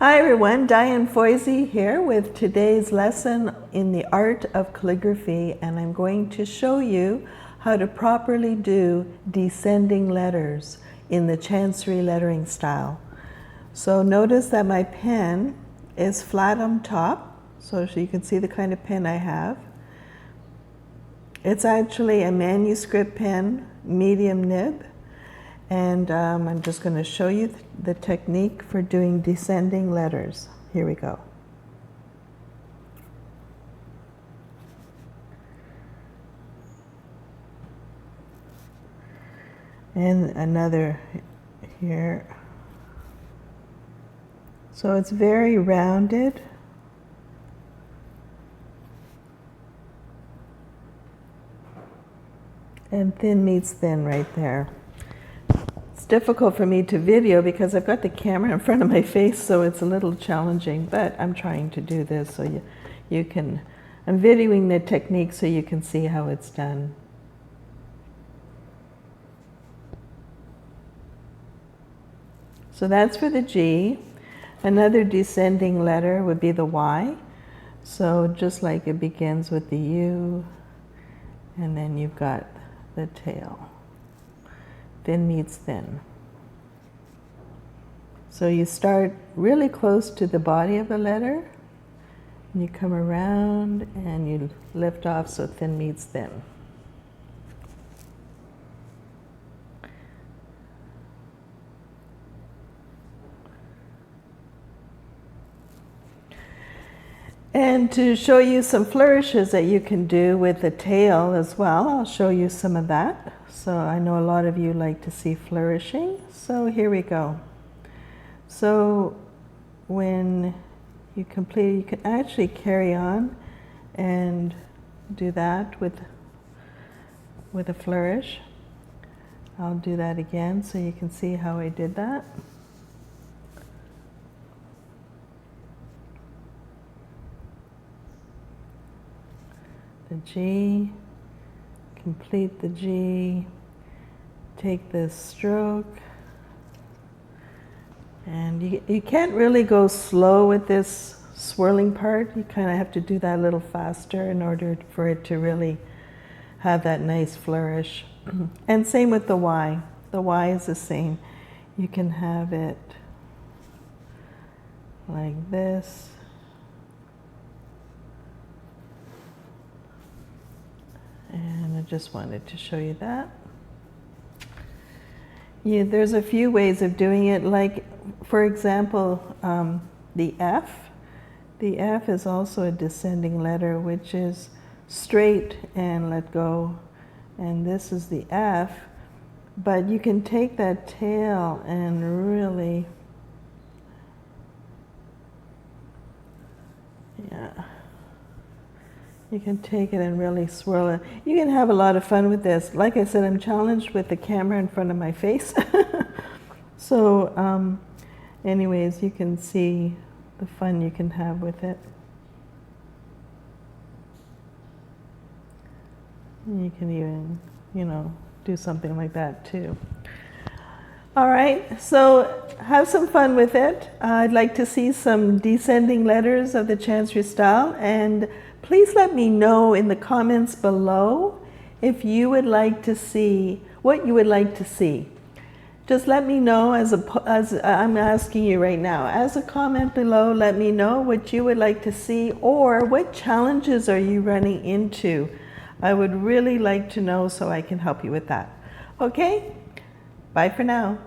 Hi everyone, Diane Foisy here with today's lesson in the art of calligraphy, and I'm going to show you how to properly do descending letters in the Chancery lettering style. So notice that my pen is flat on top, so you can see the kind of pen I have. It's actually a manuscript pen, medium nib. And I'm just going to show you the technique for doing descending letters. Here we go. And another here. So it's very rounded. And thin meets thin right there. It's difficult for me to video because I've got the camera in front of my face, so it's a little challenging, but I'm trying to do this so you can, I'm videoing the technique so you can see how it's done. So that's for the G. Another descending letter would be the Y. So just like it begins with the U, and then you've got the tail. Thin meets thin. So you start really close to the body of the letter, and you come around and you lift off so thin meets thin. And to show you some flourishes that you can do with the tail as well, I'll show you some of that. So I know a lot of you like to see flourishing, so here we go. So when you complete, you can actually carry on and do that with a flourish. I'll do that again so you can see how I did that. The G, complete the G, take this stroke, and you can't really go slow with this swirling part. You kind of have to do that a little faster in order for it to really have that nice flourish. And same with the Y. The Y is the same. You can have it like this. And I just wanted to show you that. Yeah, there's a few ways of doing it, like, for example, the F. The F is also a descending letter, which is straight and let go. And this is the F. But you can take that tail and really, yeah. You can take it and really swirl it. You can have a lot of fun with this. Like I said, I'm challenged with the camera in front of my face. So anyways, you can see the fun you can have with it. You can even, do something like that too. All right, so have some fun with it. I'd like to see some descending letters of the Chancery style, and please let me know in the comments below if you would like to see, what you would like to see. Just let me know as I'm asking you right now. As a comment below, let me know what you would like to see, or what challenges are you running into. I would really like to know so I can help you with that. Okay? Bye for now.